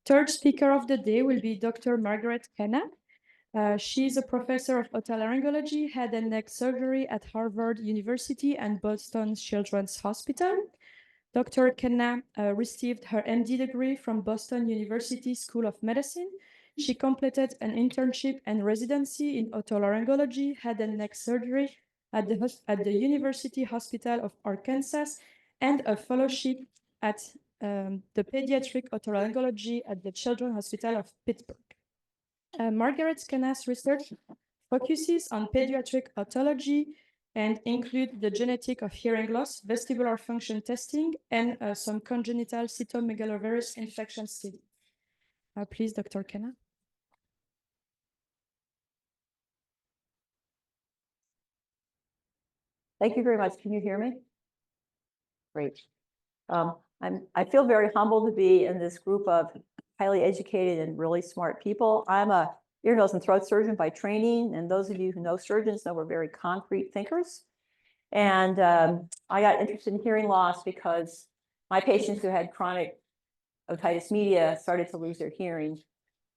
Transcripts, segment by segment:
Third speaker of the day will be Dr. Margaret Kenna. She's a professor of otolaryngology, head and neck surgery at Harvard University and Boston Children's Hospital. Dr. Kenna received her MD degree from Boston University School of Medicine. She completed an internship and residency in otolaryngology, head and neck surgery at the University Hospital of Arkansas and a fellowship at the Pediatric Otolaryngology at the Children's Hospital of Pittsburgh. Margaret Kenna's research focuses on pediatric otology and include the genetic of hearing loss, vestibular function testing, and some congenital cytomegalovirus infection study. Please, Dr. Kenna. Thank you very much. Can you hear me? Great. I feel very humbled to be in this group of highly educated and really smart people. I'm a ear, nose, and throat surgeon by training, and those of you who know surgeons know we're very concrete thinkers. And I got interested in hearing loss because my patients who had chronic otitis media started to lose their hearing.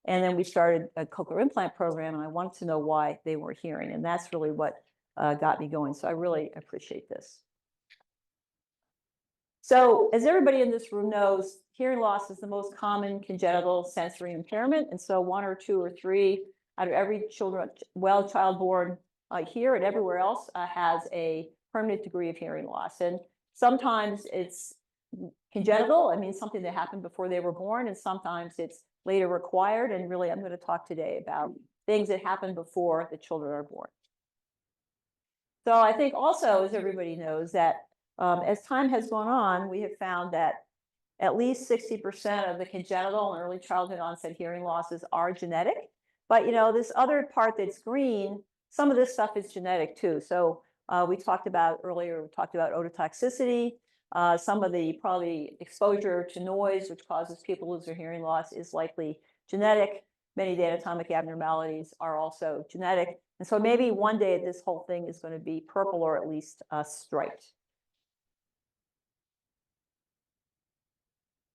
And then we started a cochlear implant program, and I wanted to know why they were hearing. And that's really what got me going. So I really appreciate this. So as everybody in this room knows, hearing loss is the most common congenital sensory impairment. And so 1 or 2 or 3 out of every child born here and everywhere else has a permanent degree of hearing loss. And sometimes it's congenital, I mean, something that happened before they were born, and sometimes it's later acquired. And really, I'm going to talk today about things that happen before the children are born. So I think also, as everybody knows, that as time has gone on, we have found that at least 60% of the congenital and early childhood onset hearing losses are genetic. But, you know, this other part that's green, some of this stuff is genetic too. So we talked about earlier, we talked about ototoxicity. Some of the probably exposure to noise, which causes people to lose their hearing loss, is likely genetic. Many of the anatomic abnormalities are also genetic. And so maybe one day this whole thing is going to be purple or at least striped.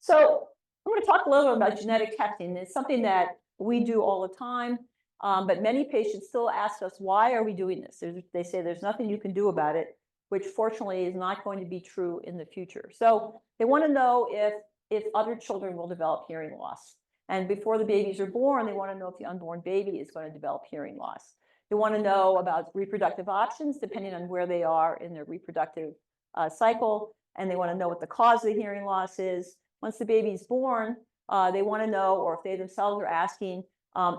So I'm going to talk a little bit about genetic testing. It's something that we do all the time, but many patients still ask us, why are we doing this? They say there's nothing you can do about it, which fortunately is not going to be true in the future. So they want to know if other children will develop hearing loss. And before the babies are born, they want to know if the unborn baby is going to develop hearing loss. They want to know about reproductive options, depending on where they are in their reproductive cycle. And they want to know what the cause of the hearing loss is. Once the baby is born, they want to know, or if they themselves are asking,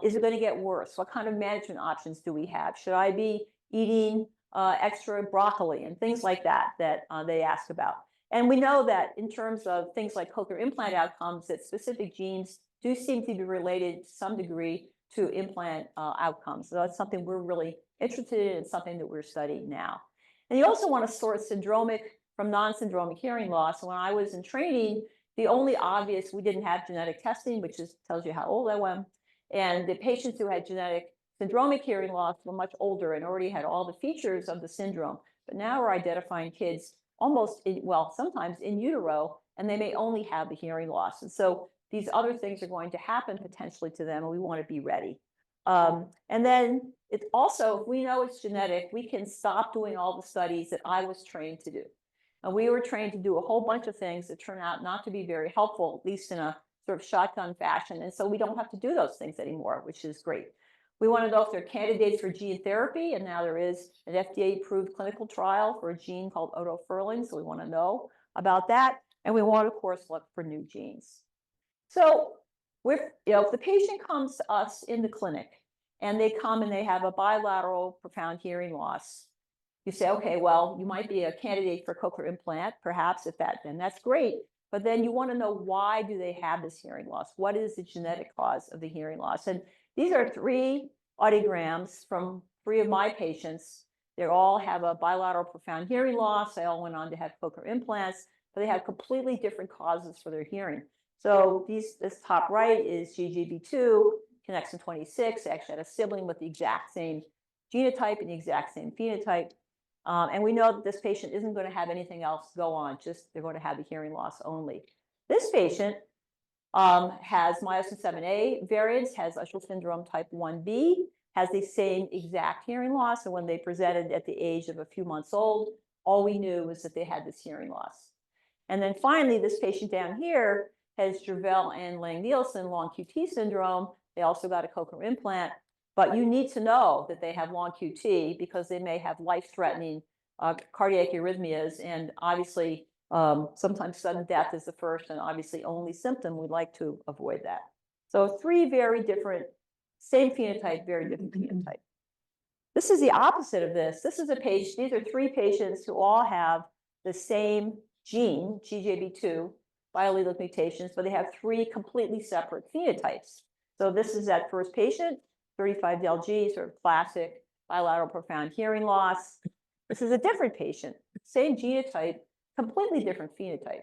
is it going to get worse? What kind of management options do we have? Should I be eating extra broccoli and things like that they ask about? And we know that in terms of things like cochlear implant outcomes, that specific genes do seem to be related to some degree to implant outcomes. So that's something we're really interested in and something that we're studying now. And you also want to sort syndromic from non-syndromic hearing loss. And when I was in training, the only obvious, we didn't have genetic testing, which tells you how old I am. And the patients who had genetic syndromic hearing loss were much older and already had all the features of the syndrome. But now we're identifying kids sometimes in utero, and they may only have the hearing loss. And so these other things are going to happen potentially to them, and we want to be ready. And then it's also, if we know it's genetic, we can stop doing all the studies that I was trained to do. And we were trained to do a whole bunch of things that turn out not to be very helpful, at least in a sort of shotgun fashion. And so we don't have to do those things anymore, which is great. We want to know if they're candidates for gene therapy. And now there is an FDA-approved clinical trial for a gene called otoferlin. So we want to know about that. And we want, of course, look for new genes. So if the patient comes to us in the clinic and they come and they have a bilateral profound hearing loss, you say, okay, well, you might be a candidate for cochlear implant, perhaps, then that's great. But then you want to know, why do they have this hearing loss? What is the genetic cause of the hearing loss? And these are 3 audiograms from 3 of my patients. They all have a bilateral profound hearing loss. They all went on to have cochlear implants, but they have completely different causes for their hearing. So this top right is GGB2, connexin 26. They actually had a sibling with the exact same genotype and the exact same phenotype. And we know that this patient isn't going to have anything else go on, just they're going to have the hearing loss only. This patient has myosin 7A variants, has Usher syndrome type 1B, has the same exact hearing loss. And when they presented at the age of a few months old, all we knew was that they had this hearing loss. And then finally, this patient down here has Jervell and Lang-Nielsen long QT syndrome. They also got a cochlear implant, but you need to know that they have long QT because they may have life-threatening cardiac arrhythmias, and obviously sometimes sudden death is the first and obviously only symptom. We'd like to avoid that. So three very different, same phenotype, very different phenotype. This is the opposite of this. This is a patient, these are three patients who all have the same gene, GJB2, biallelic mutations, but they have three completely separate phenotypes. So this is that first patient, 35DLG, sort of classic bilateral profound hearing loss. This is a different patient, same genotype, completely different phenotype.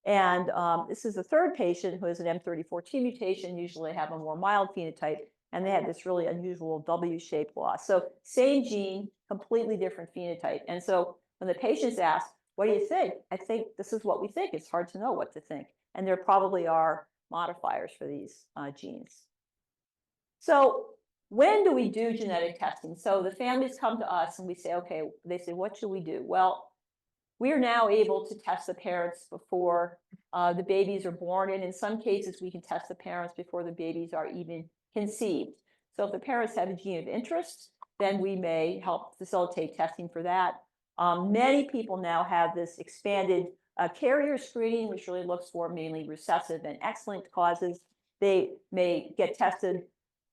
And this is the third patient who has an M3014 mutation, usually have a more mild phenotype, and they had this really unusual W-shaped loss. So same gene, completely different phenotype. And so when the patients ask, what do you think? I think this is what we think. It's hard to know what to think. And there probably are modifiers for these genes. So when do we do genetic testing? So the families come to us and we say, okay, they say, what should we do? Well, we are now able to test the parents before the babies are born. And in some cases, we can test the parents before the babies are even conceived. So if the parents have a gene of interest, then we may help facilitate testing for that. Many people now have this expanded carrier screening, which really looks for mainly recessive and X-linked causes. They may get tested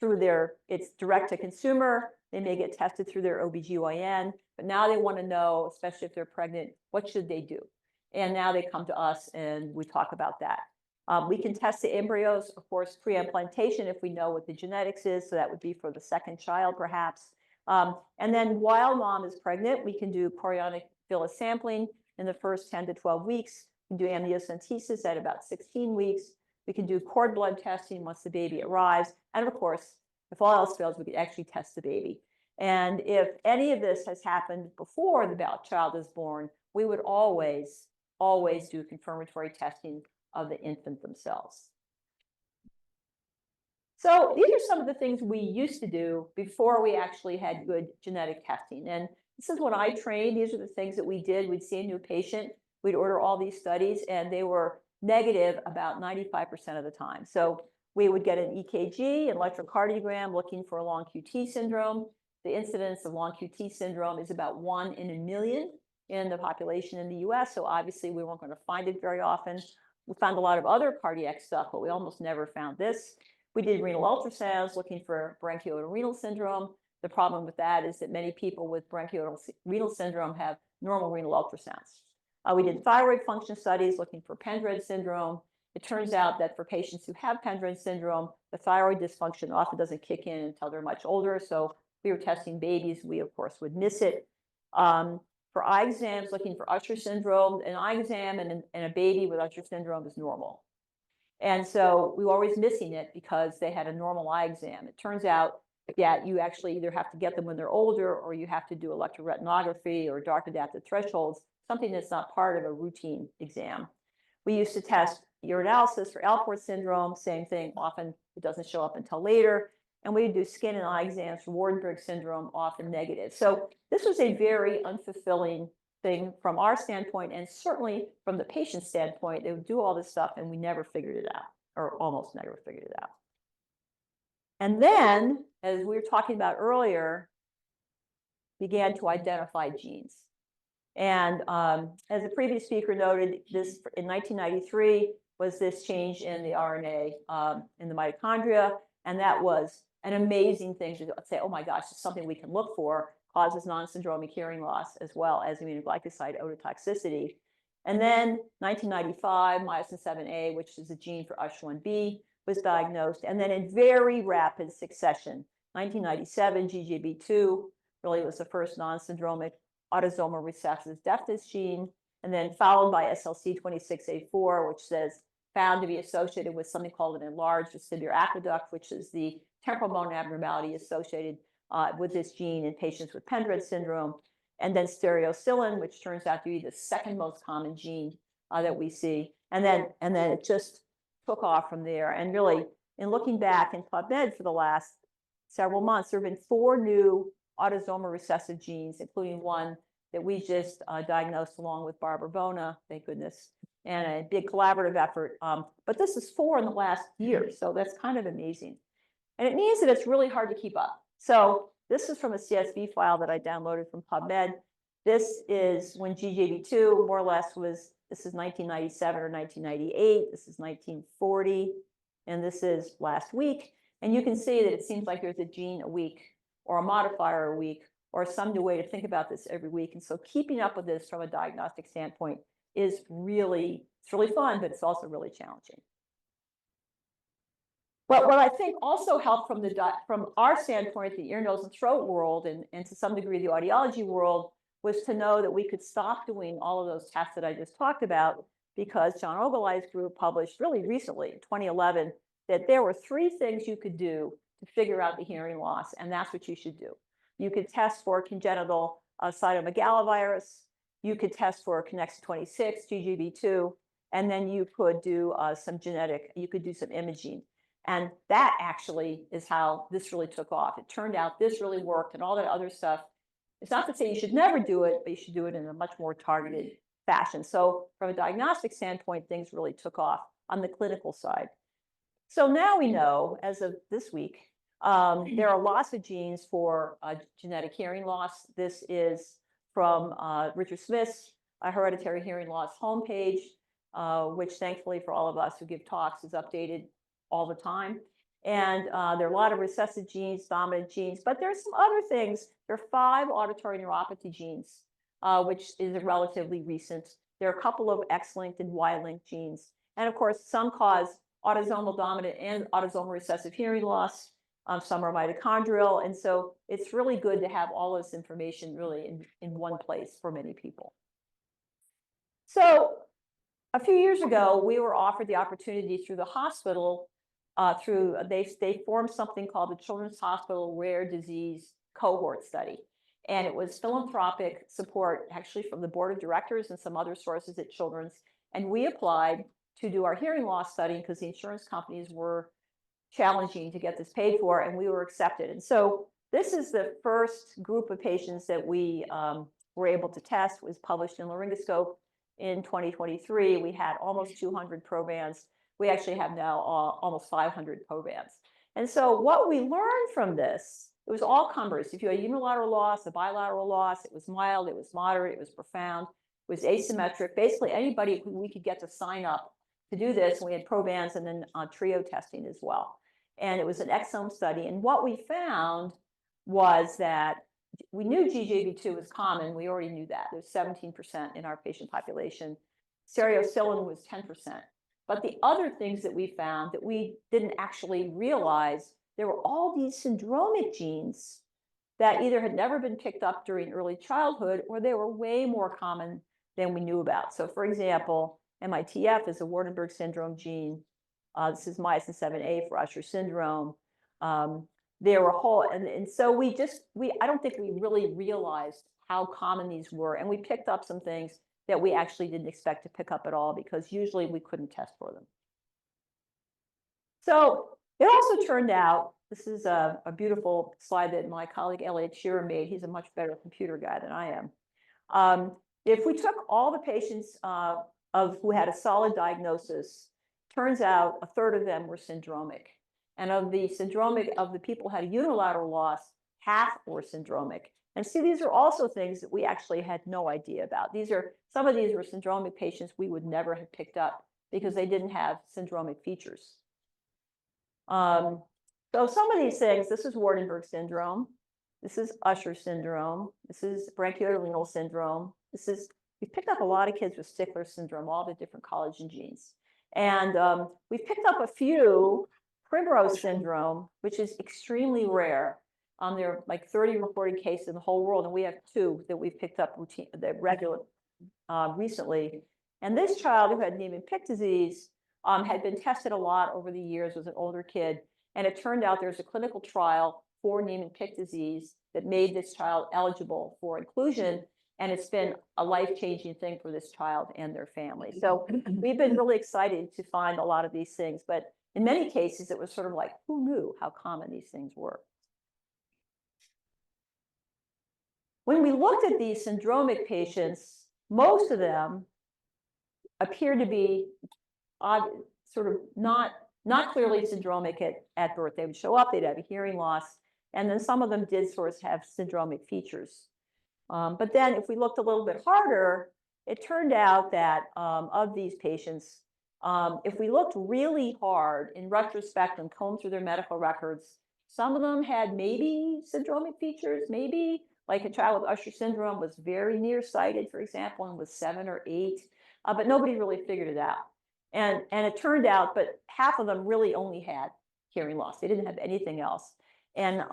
through it's direct to consumer. They may get tested through their OBGYN, but now they want to know, especially if they're pregnant, what should they do? And now they come to us and we talk about that. We can test the embryos, of course, pre-implantation if we know what the genetics is. So that would be for the second child, perhaps. And then while mom is pregnant, we can do chorionic villus sampling in the first 10 to 12 weeks. We can do amniocentesis at about 16 weeks. We can do cord blood testing once the baby arrives. And of course, if all else fails, we can actually test the baby. And if any of this has happened before the child is born, we would always do confirmatory testing of the infant themselves. So these are some of the things we used to do before we actually had good genetic testing. And this is when I trained. These are the things that we did. We'd see a new patient. We'd order all these studies, and they were negative about 95% of the time. So we would get an EKG, an electrocardiogram, looking for a long QT syndrome. The incidence of long QT syndrome is about 1 in a million in the population in the US. So obviously we weren't going to find it very often. We found a lot of other cardiac stuff, but we almost never found this. We did renal ultrasounds looking for bronchiolitis syndrome. The problem with that is that many people with bronchiolitis syndrome have normal renal ultrasounds. We did thyroid function studies looking for Pendred syndrome. It turns out that for patients who have Pendred syndrome, the thyroid dysfunction often doesn't kick in until they're much older. So we were testing babies. We, of course, would miss it. For eye exams, looking for Usher syndrome, an eye exam and a baby with Usher syndrome is normal. And so we were always missing it because they had a normal eye exam. It turns out that you actually either have to get them when they're older or you have to do electroretinography or dark adapted thresholds, something that's not part of a routine exam. We used to test urinalysis for Alport syndrome, same thing. Often it doesn't show up until later. And we do skin and eye exams for Waardenburg syndrome, often negative. So this was a very unfulfilling thing from our standpoint, and certainly from the patient's standpoint. They would do all this stuff and we never figured it out, or almost never figured it out. And then, as we were talking about earlier, began to identify genes. And as the previous speaker noted, this in 1993 was this change in the RNA in the mitochondria, and that was an amazing thing to say, oh my gosh, it's something we can look for, causes non-syndromic hearing loss as well as aminoglycoside ototoxicity. And then 1995, myosin 7A, which is a gene for USH1B, was diagnosed. And then in very rapid succession, 1997, GJB2 really was the first non-syndromic autosomal recessive deafness gene, and then followed by SLC26A4, which says found to be associated with something called an enlarged vestibular aqueduct, which is the temporal bone abnormality associated with this gene in patients with Pendred syndrome, and then stereocylin, which turns out to be the second most common gene that we see, and then it just took off from there. And really, in looking back in PubMed for the last several months, there have been 4 new autosomal recessive genes, including one that we just diagnosed along with Barbara Bona, thank goodness, and a big collaborative effort. But this is 4 in the last year, so that's kind of amazing. And it means that it's really hard to keep up. So this is from a CSV file that I downloaded from PubMed. This is when GJB2 more or less was, this is 1997 or 1998, this is 1940, and this is last week. And you can see that it seems like there's a gene a week or a modifier a week or some new way to think about this every week. And so keeping up with this from a diagnostic standpoint is really, it's really fun, but it's also really challenging. But what I think also helped from our standpoint, the ear, nose, and throat world, and to some degree the audiology world, was to know that we could stop doing all of those tests that I just talked about, because John Ogolay's group published really recently, in 2011, that there were 3 things you could do to figure out the hearing loss, and that's what you should do. You could test for congenital cytomegalovirus, you could test for Connexin 26, GJB2, and then you could do you could do some imaging. And that actually is how this really took off. It turned out this really worked, and all that other stuff. It's not to say you should never do it, but you should do it in a much more targeted fashion. So from a diagnostic standpoint, things really took off on the clinical side. So now we know, as of this week, there are lots of genes for genetic hearing loss. This is from Richard Smith's hereditary hearing loss homepage, which thankfully for all of us who give talks is updated all the time. And there are a lot of recessive genes, dominant genes, but there's some other things. There are 5 auditory neuropathy genes, which is relatively recent. There are a couple of X-linked and Y-linked genes. And of course, some cause autosomal dominant and autosomal recessive hearing loss. Some are mitochondrial. And so it's really good to have all this information really in one place for many people. So a few years ago, we were offered the opportunity through the hospital, they formed something called the Children's Hospital Rare Disease Cohort Study. And it was philanthropic support actually from the board of directors and some other sources at Children's. And we applied to do our hearing loss study because the insurance companies were challenging to get this paid for, and we were accepted. And so this is the first group of patients that we were able to test. It was published in Laryngoscope in 2023. We had almost 200 probands. We actually have now almost 500 probands. And so what we learned from this, it was all comers. If you had a unilateral loss, a bilateral loss, it was mild, it was moderate, it was profound, it was asymmetric. Basically, anybody who we could get to sign up to do this. We had probands and then trio testing as well. And it was an exome study. And what we found was that we knew GJB2 was common. We already knew that. There's 17% in our patient population. Stereocylin was 10%. But the other things that we found that we didn't actually realize, there were all these syndromic genes that either had never been picked up during early childhood, or they were way more common than we knew about. So for example, MITF is a Waardenburg syndrome gene. This is myosin 7A for Usher syndrome. There were whole, and so I don't think we really realized how common these were. And we picked up some things that we actually didn't expect to pick up at all, because usually we couldn't test for them. So it also turned out, this is a beautiful slide that my colleague Elliot Shearer made. He's a much better computer guy than I am. If we took all the patients who had a solid diagnosis, turns out a third of them were syndromic. And of the people who had a unilateral loss, half were syndromic. And see, these are also things that we actually had no idea about. Some of these were syndromic patients we would never have picked up because they didn't have syndromic features. So some of these things, this is Waardenburg syndrome. This is Usher syndrome. This is branchioolar renal syndrome. We picked up a lot of kids with Stickler syndrome, all the different collagen genes. And we've picked up a few Primrose syndrome, which is extremely rare. There are like 30 reported cases in the whole world, and we have 2 that we've picked up recently. And this child who had Niemann-Pick disease had been tested a lot over the years, was an older kid, and it turned out there's a clinical trial for Niemann-Pick disease that made this child eligible for inclusion. And it's been a life-changing thing for this child and their family. So we've been really excited to find a lot of these things. But in many cases, it was sort of like, who knew how common these things were? When we looked at these syndromic patients, most of them appeared to be sort of not clearly syndromic at birth. They would show up, they'd have a hearing loss, and then some of them did sort of have syndromic features. But then if we looked a little bit harder, it turned out that of these patients, if we looked really hard in retrospect and combed through their medical records, some of them had maybe syndromic features, maybe like a child with Usher syndrome was very nearsighted, for example, and was 7 or 8, but nobody really figured it out. And it turned out, but half of them really only had hearing loss. They didn't have anything else. And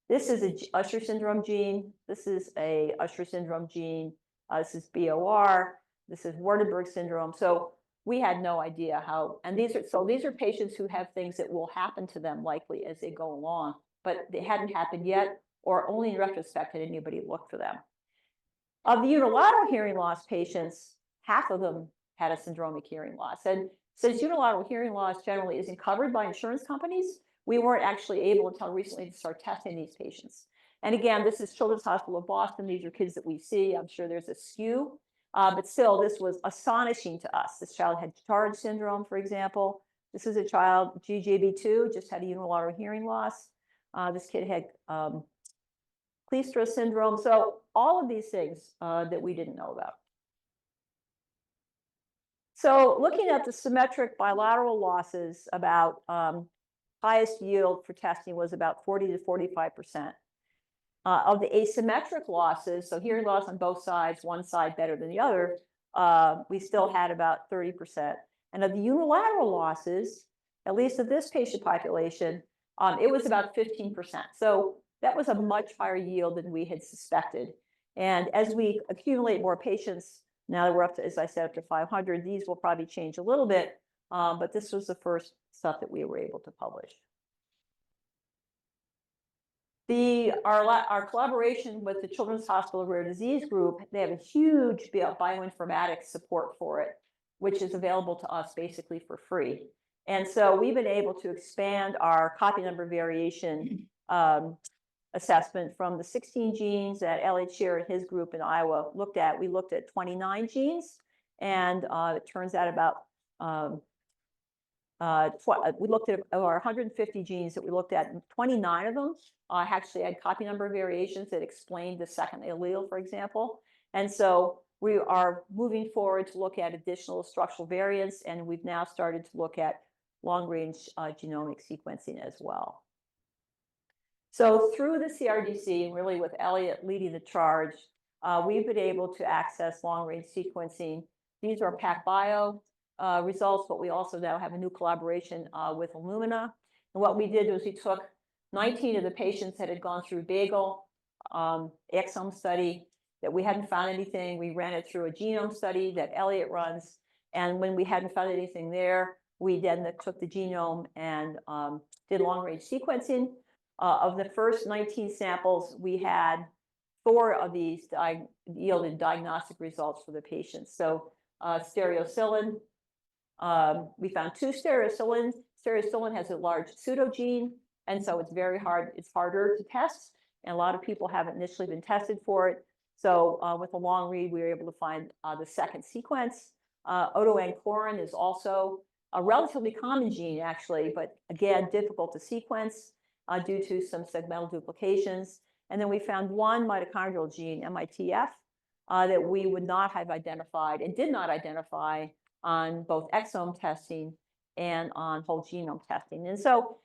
this is a Usher syndrome gene. This is a Usher syndrome gene. This is BOR. This is Waardenburg syndrome. So we had no idea how, and these are patients who have things that will happen to them likely as they go along, but they hadn't happened yet, or only in retrospect had anybody looked for them. Of the unilateral hearing loss patients, half of them had a syndromic hearing loss. And since unilateral hearing loss generally isn't covered by insurance companies, we weren't actually able until recently to start testing these patients. And again, this is Children's Hospital of Boston. These are kids that we see. I'm sure there's a skew, but still, this was astonishing to us. This child had Charge syndrome, for example. This is a child, GJB2, just had a unilateral hearing loss. This kid had Kleestra syndrome. So all of these things that we didn't know about. So looking at the symmetric bilateral losses, about highest yield for testing was about 40 to 45%. Of the asymmetric losses, so hearing loss on both sides, one side better than the other, we still had about 30%. And of the unilateral losses, at least of this patient population, it was about 15%. So that was a much higher yield than we had suspected. And as we accumulate more patients, now that we're up to, as I said, up to 500, these will probably change a little bit, but this was the first stuff that we were able to publish. Our collaboration with the Children's Hospital Rare Disease Group, they have a huge bioinformatics support for it, which is available to us basically for free. And so we've been able to expand our copy number variation assessment from the 16 genes that Elliot Shear and his group in Iowa looked at. We looked at 29 genes, and it turns out about we looked at our 150 genes that we looked at, 29 of them actually had copy number variations that explained the second allele, for example. And so we are moving forward to look at additional structural variants, and we've now started to look at long-range genomic sequencing as well. So through the CRDC, and really with Elliot leading the charge, we've been able to access long-range sequencing. These are PacBio results, but we also now have a new collaboration with Illumina. And what we did was we took 19 of the patients that had gone through Bagel exome study that we hadn't found anything. We ran it through a genome study that Elliot runs. And when we hadn't found anything there, we then took the genome and did long-range sequencing. Of the first 19 samples, we had 4 of these yielded diagnostic results for the patients. So stereocylin, we found 2 stereocylins. Stereocylin has a large pseudogene, and so it's harder to test. And a lot of people haven't initially been tested for it. So with a long read, we were able to find the second sequence. Otoancorin is also a relatively common gene, actually, but again, difficult to sequence due to some segmental duplications. And then we found 1 mitochondrial gene, MITF, that we would not have identified and did not identify on both exome testing and on whole genome testing. And so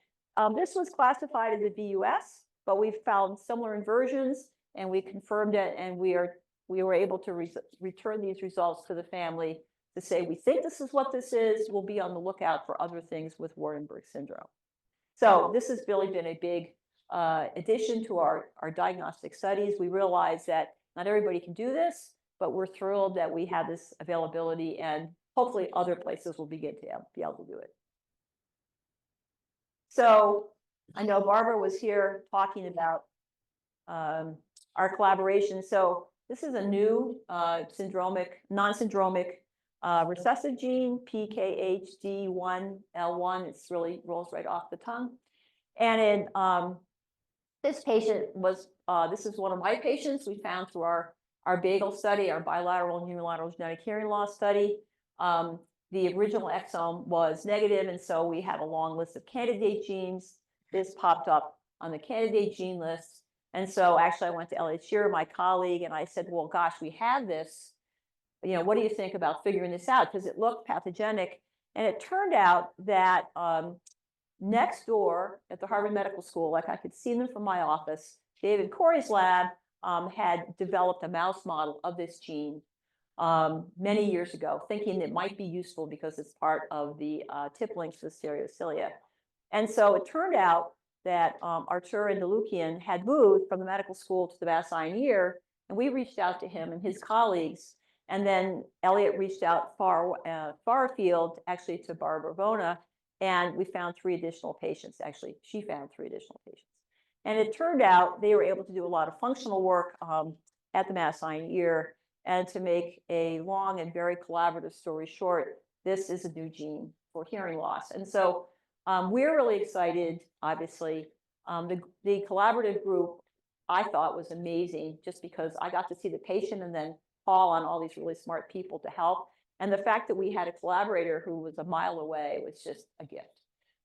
this was classified as a VUS, but we found similar inversions, and we confirmed it, and we were able to return these results to the family to say, we think this is what this is. We'll be on the lookout for other things with Waardenburg syndrome. So this has really been a big addition to our diagnostic studies. We realize that not everybody can do this, but we're thrilled that we have this availability, and hopefully other places will begin to be able to do it. So I know Barbara was here talking about our collaboration. So This is a new non-syndromic recessive gene, PKHD1L1. It's really rolls right off the tongue. And in this patient was, this is one of my patients we found through our BAGEL study, our bilateral and unilateral genetic hearing loss study. The original exome was negative, and so we had a long list of candidate genes. This popped up on the candidate gene list. And so actually I went to Elliot Shearer, my colleague, and I said, well, gosh, we have this. What do you think about figuring this out? Because it looked pathogenic. And it turned out that next door at the Harvard Medical School, like I could see them from my office, David Corey's lab had developed a mouse model of this gene many years ago, thinking it might be useful because it's part of the tip links with stereocilia. And so it turned out that Artur and Bellucci had moved from the medical school to the Mass Eye and Ear, and we reached out to him and his colleagues. And then Elliot reached out far afield, actually to Barbara Bona, and we found 3 additional patients. Actually, she found 3 additional patients. And it turned out they were able to do a lot of functional work at the Mass Eye and Ear. And to make a long and very collaborative story short, this is a new gene for hearing loss. And so we're really excited, obviously. The collaborative group, I thought, was amazing just because I got to see the patient and then call on all these really smart people to help. And the fact that we had a collaborator who was a mile away was just a gift.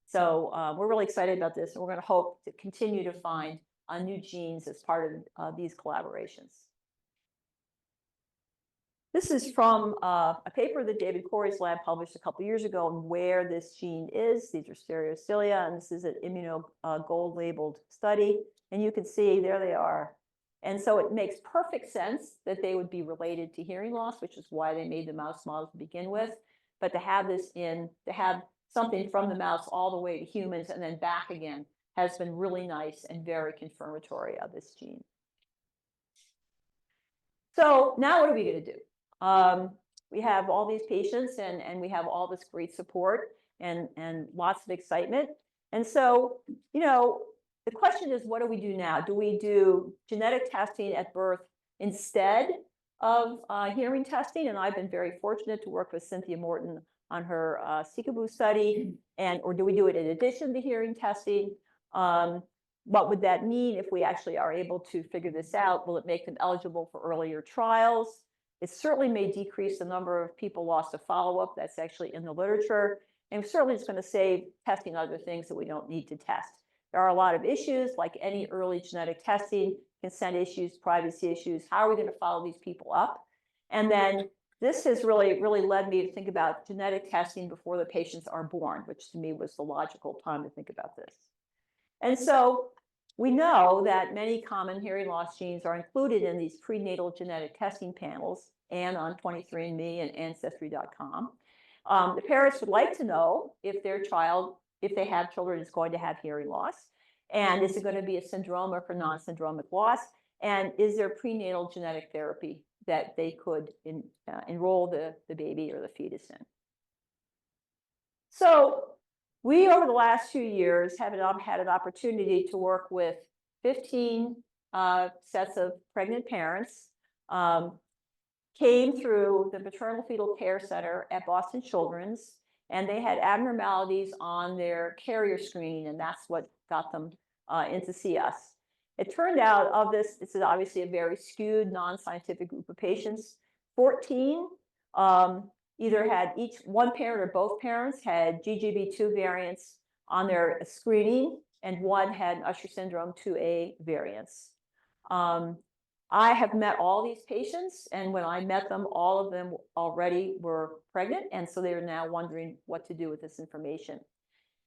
So we're really excited about this, and we're going to hope to continue to find new genes as part of these collaborations. This is from a paper that David Corey's lab published a couple years ago on where this gene is. These are stereocilia, and this is an immunogold labeled study. And you can see there they are. And so it makes perfect sense that they would be related to hearing loss, which is why they made the mouse model to begin with. But to have something from the mouse all the way to humans and then back again has been really nice and very confirmatory of this gene. So now what are we going to do? We have all these patients and we have all this great support and lots of excitement. And so, the question is, what do we do now? Do we do genetic testing at birth instead of hearing testing? And I've been very fortunate to work with Cynthia Morton on her Seekaboo study. Or do we do it in addition to hearing testing? What would that mean if we actually are able to figure this out? Will it make them eligible for earlier trials? It certainly may decrease the number of people lost to follow-up. That's actually in the literature. And certainly it's going to save testing other things that we don't need to test. There are a lot of issues, like any early genetic testing, consent issues, privacy issues. How are we going to follow these people up? And then this has really led me to think about genetic testing before the patients are born, which to me was the logical time to think about this. And so we know that many common hearing loss genes are included in these prenatal genetic testing panels and on 23andMe and Ancestry.com. The parents would like to know if their child, if they have children, is going to have hearing loss. And is it going to be a syndromic or non-syndromic loss? And is there prenatal genetic therapy that they could enroll the baby or the fetus in? So we, over the last few years, have had an opportunity to work with 15 sets of pregnant parents, came through the Maternal Fetal Care Center at Boston Children's, and they had abnormalities on their carrier screening, and that's what got them in to see us. It turned out of this is obviously a very skewed, non-scientific group of patients. 14 either had one parent or both parents had GGB2 variants on their screening, and one had Usher syndrome 2A variants. I have met all these patients, and when I met them, all of them already were pregnant, and so they are now wondering what to do with this information.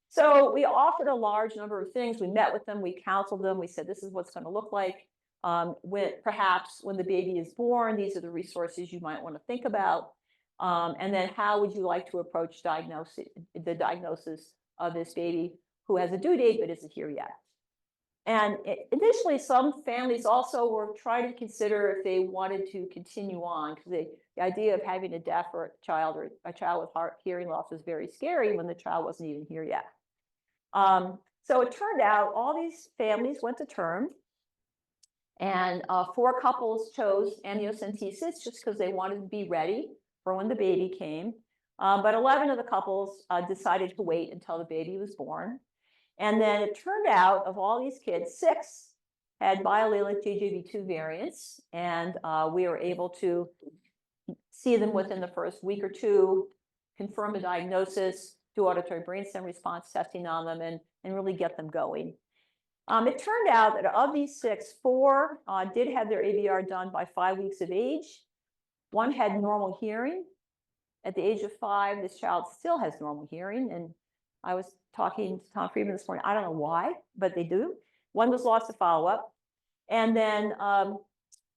So we offered a large number of things. We met with them, we counseled them, we said, this is what's going to look like. Perhaps when the baby is born, these are the resources you might want to think about. And then how would you like to approach the diagnosis of this baby who has a due date but isn't here yet? And initially, some families also were trying to consider if they wanted to continue on, because the idea of having a deaf or a child with hearing loss was very scary when the child wasn't even here yet. So it turned out all these families went to term, And 4 couples chose amniocentesis just because they wanted to be ready for when the baby came. But 11 of the couples decided to wait until the baby was born. And then it turned out, of all these kids, 6 had biallelic JJB2 variants, and we were able to see them within the first week or 2, confirm a diagnosis, do auditory brainstem response testing on them, and really get them going. It turned out that of these 6, 4 did have their ABR done by 5 weeks of age. 1 had normal hearing. At the age of 5, this child still has normal hearing, and I was talking to Tom Friedman this morning. I don't know why, but they do. 1 was lost to follow-up, and then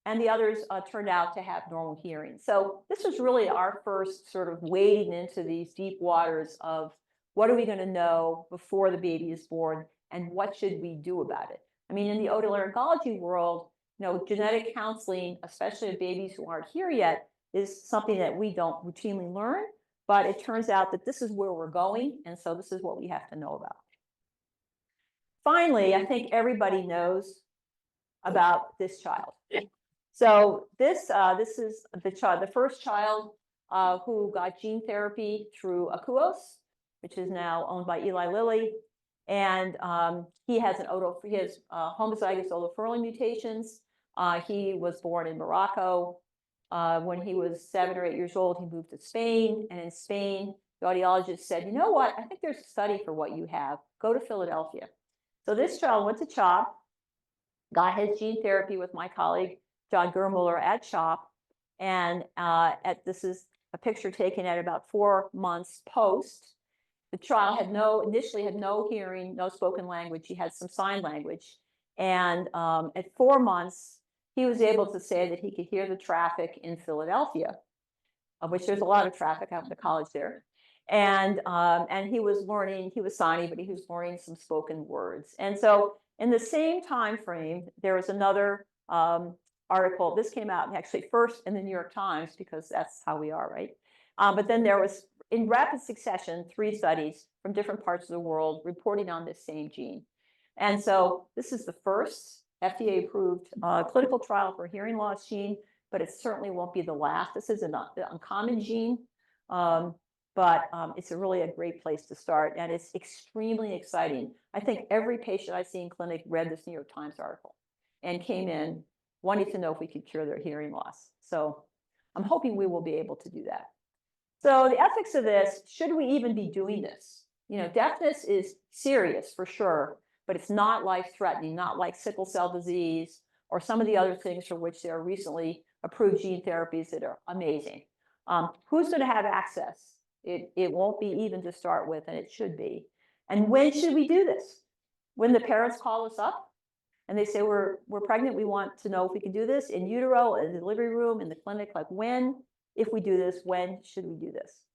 and the others turned out to have normal hearing. So this was really our first sort of wading into these deep waters of what are we going to know before the baby is born, and what should we do about it? I mean, in the otolaryngology world, genetic counseling, especially of babies who aren't here yet, is something that we don't routinely learn, but it turns out that this is where we're going, and so this is what we have to know about. Finally, I think everybody knows about this child. So this is the first child who got gene therapy through Akuos, which is now owned by Eli Lilly, and he has homozygous otoferlin mutations. He was born in Morocco. When he was 7 or 8 years old, he moved to Spain, and in Spain, the audiologist said, you know what, I think there's a study for what you have. Go to Philadelphia. So this child went to CHOP, got his gene therapy with my colleague, John Germuller at CHOP, and this is a picture taken at about 4 months post. The child initially had no hearing, no spoken language. He had some sign language, and at 4 months, he was able to say that he could hear the traffic in Philadelphia, of which there's a lot of traffic out in the college there. And he was learning, he was signing, but he was learning some spoken words. And so in the same time frame, there was another article. This came out actually first in the New York Times, because that's how we are, right? But then there was, in rapid succession, 3 studies from different parts of the world reporting on this same gene. And so this is the first FDA-approved clinical trial for hearing loss gene, but it certainly won't be the last. This is an uncommon gene, but it's really a great place to start, and it's extremely exciting. I think every patient I see in clinic read this New York Times article and came in wanting to know if we could cure their hearing loss. So I'm hoping we will be able to do that. So the ethics of this, should we even be doing this? Deafness is serious for sure, but it's not life-threatening, not like sickle cell disease or some of the other things for which there are recently approved gene therapies that are amazing. Who's going to have access? It won't be even to start with, and it should be. And when should we do this? When the parents call us up and they say, we're pregnant, we want to know if we can do this in utero, in the delivery room, in the clinic, like when, if we do this, when should we do this?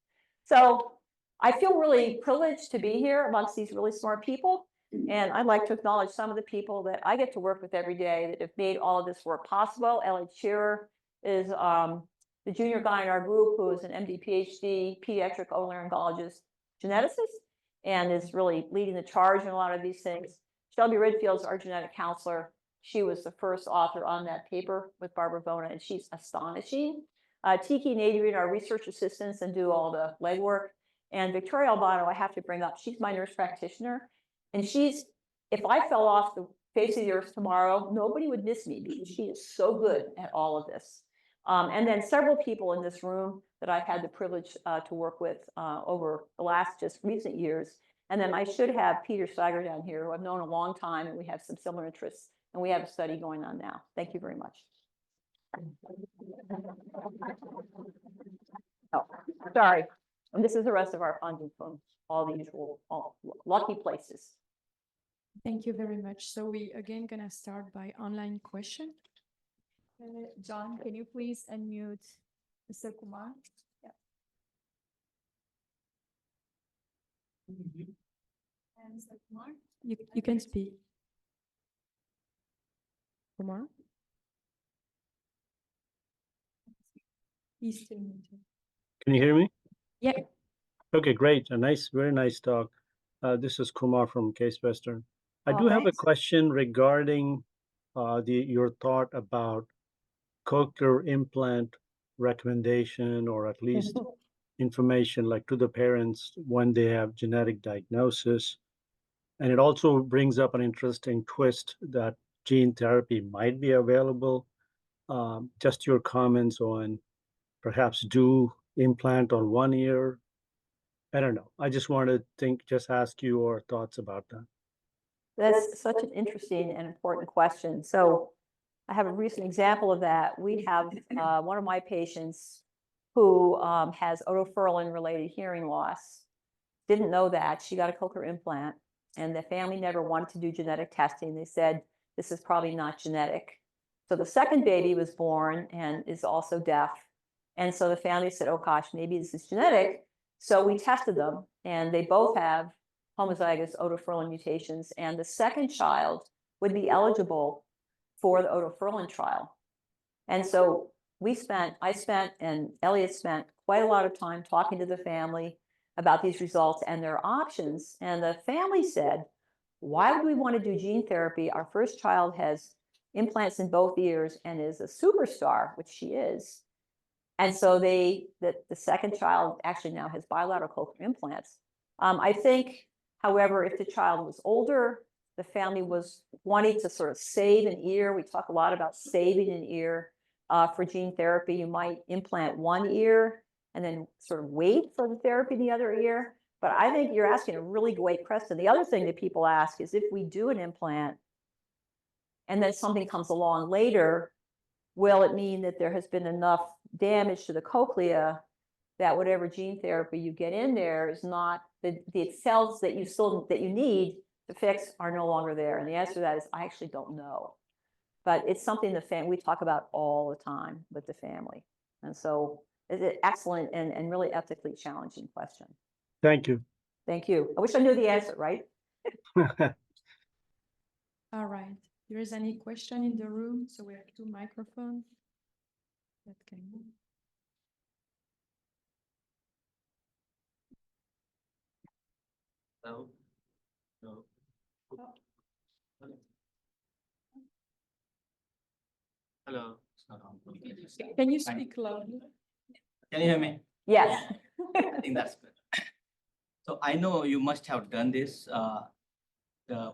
So I feel really privileged to be here amongst these really smart people. And I'd like to acknowledge some of the people that I get to work with every day that have made all of this work possible. Elliot Shearer is the junior guy in our group who is an MD, PhD, pediatric otolaryngologist geneticist, and is really leading the charge in a lot of these things. Shelby Redfield's our genetic counselor. She was the first author on that paper with Barbara Bona, and she's astonishing. Tiki and Adrian are research assistants and do all the legwork. And Victoria Albano, I have to bring up, she's my nurse practitioner. And if I fell off the face of the earth tomorrow, nobody would miss me because she is so good at all of this. And then several people in this room that I've had the privilege to work with over the last just recent years. And then I should have Peter Steiger down here, who I've known a long time, and we have some similar interests, and we have a study going on now. Thank you very much. Oh, sorry. And this is the rest of our funding from all the usual lucky places. Thank you very much. So we again gonna start by online question. John, can you please unmute Mr. Kumar? Yeah. And Mr. Kumar, you can speak. Kumar? He's still muted. Can you hear me? Yeah. Okay, great. Very nice talk. This is Kumar from Case Western. I do have a Thanks. question regarding your thought about cochlear implant recommendation, or at least information like to the parents when they have genetic diagnosis. And it also brings up an interesting twist that gene therapy might be available. Just your comments on perhaps do implant on one ear. I don't know. I just want to just ask you your thoughts about that. That's such an interesting and important question. So I have a recent example of that. We have one of my patients who has otopharynx-related hearing loss. Didn't know that. She got a cochlear implant, and the family never wanted to do genetic testing. They said, this is probably not genetic. So the second baby was born and is also deaf. And so the family said, oh gosh, maybe this is genetic. So we tested them, and they both have homozygous otopharynx mutations. And the second child would be eligible for the otopharynx trial. And so I spent, and Elliot spent quite a lot of time talking to the family about these results and their options. And the family said, why would we want to do gene therapy? Our first child has implants in both ears and is a superstar, which she is. And so the second child actually now has bilateral cochlear implants. I think, however, if the child was older, the family was wanting to sort of save an ear. We talk a lot about saving an ear for gene therapy. You might implant one ear and then sort of wait for the therapy in the other ear. But I think you're asking a really great question. The other thing that people ask is, if we do an implant and then something comes along later, will it mean that there has been enough damage to the cochlea that whatever gene therapy you get in there is not, the cells that you need to fix are no longer there? And the answer to that is, I actually don't know. But it's something we talk about all the time with the family. And so it's an excellent and really ethically challenging question. Thank you. Thank you. I wish I knew the answer, right? All right. There is any question in the room? So we have 2 microphones that can move. Hello. No. Hello. Can you speak loudly? Can you hear me? Yes. I think that's good. So I know you must have done this. The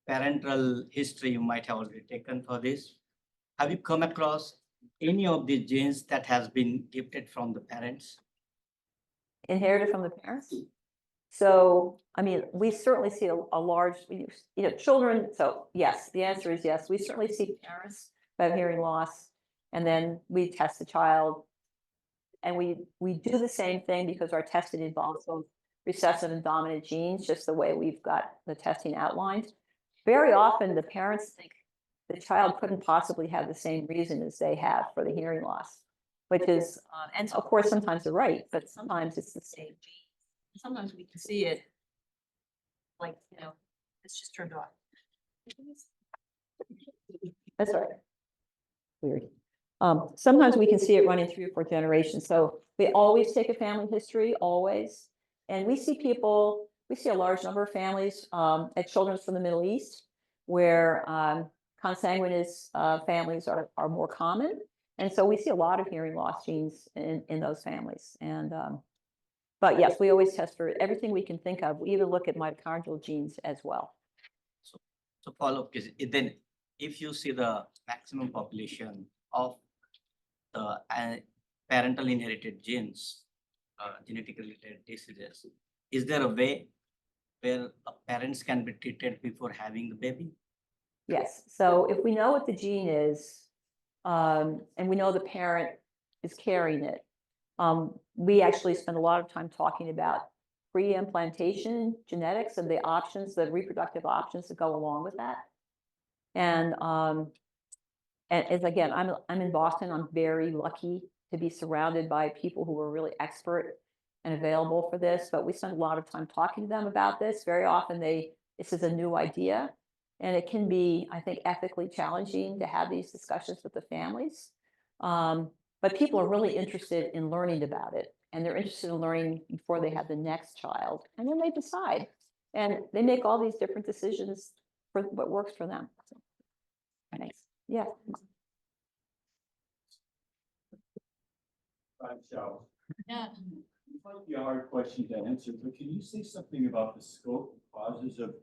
parental history you might have already taken for this. Have you come across any of these genes that has been gifted from the parents? Inherited from the parents? So, I mean, we certainly see a large, children. So yes, the answer is yes. We certainly see parents who have hearing loss, and then we test the child. And we do the same thing because our testing involves both recessive and dominant genes, just the way we've got the testing outlined. Very often the parents think the child couldn't possibly have the same reason as they have for the hearing loss, which is, and of course, sometimes they're right, but sometimes it's the same gene. Sometimes we can see it like, it's just turned off. That's right. Weird. Sometimes we can see it running 3 or 4 generations. So we always take a family history, always. And we see a large number of families at Children's from the Middle East, where consanguineous families are more common. And so we see a lot of hearing loss genes in those families. And but yes, we always test for everything we can think of. We even look at mitochondrial genes as well. So follow-up is then, if you see the maximum population of the parental inherited genes, genetically related diseases, is there a way where parents can be treated before having the baby? Yes. So if we know what the gene is, and we know the parent is carrying it, we actually spend a lot of time talking about pre-implantation genetics and the options, the reproductive options that go along with that. And as again, I'm in Boston. I'm very lucky to be surrounded by people who are really expert and available for this. But we spend a lot of time talking to them about this. Very often this is a new idea, and it can be, I think, ethically challenging to have these discussions with the families. But people are really interested in learning about it, and they're interested in learning before they have the next child, and then they decide, and they make all these different decisions for what works for them. Thanks. Yeah. Charles. Yeah. It might be a hard question to answer, but can you say something about the scope and causes of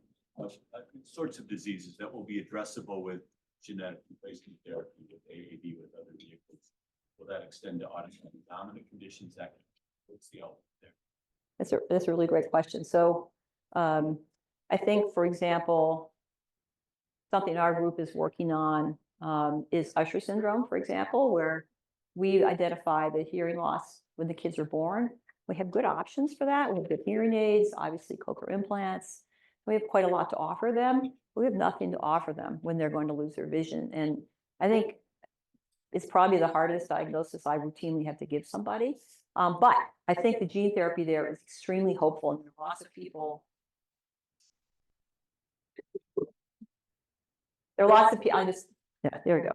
sorts of diseases that will be addressable with genetic replacement therapy, with AAV, with other vehicles? Will that extend to autosomal dominant conditions? What's the outlook there? That's a really great question. So I think, for example, something our group is working on is Usher syndrome, for example, where we identify the hearing loss when the kids are born. We have good options for that. We have good hearing aids, obviously cochlear implants. We have quite a lot to offer them. We have nothing to offer them when they're going to lose their vision. And I think it's probably the hardest diagnosis I routinely have to give somebody. But I think the gene therapy there is extremely hopeful. And there are lots of people. There are lots of people. Yeah, there we go.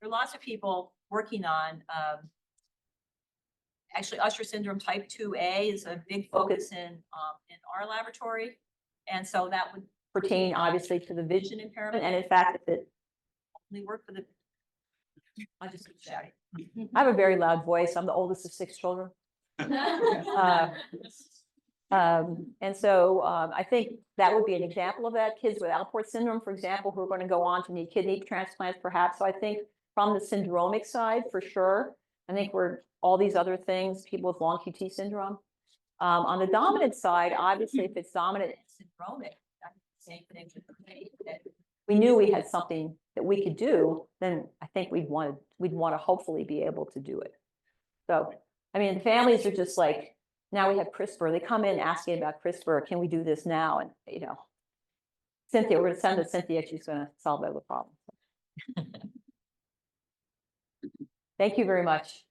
There are lots of people working on, actually Usher syndrome type 2A is a big focus in our laboratory. And so that would pertain obviously to the vision impairment. And in fact, if it only worked for the, I'll just keep shouting. I have a very loud voice. I'm the oldest of 6 children. And so I think that would be an example of that. Kids with Alport syndrome, for example, who are going to go on to need kidney transplants, perhaps. So I think from the syndromic side, for sure, I think we're all these other things, people with long QT syndrome. On the dominant side, obviously, if it's dominant and syndromic, that's the same thing. We knew we had something that we could do, then I think we'd want to hopefully be able to do it. So, I mean, families are just like, now we have CRISPR. They come in asking about CRISPR. Can we do this now? And, you know, Cynthia, we're going to send to Cynthia. She's going to solve all the problems. Thank you very much.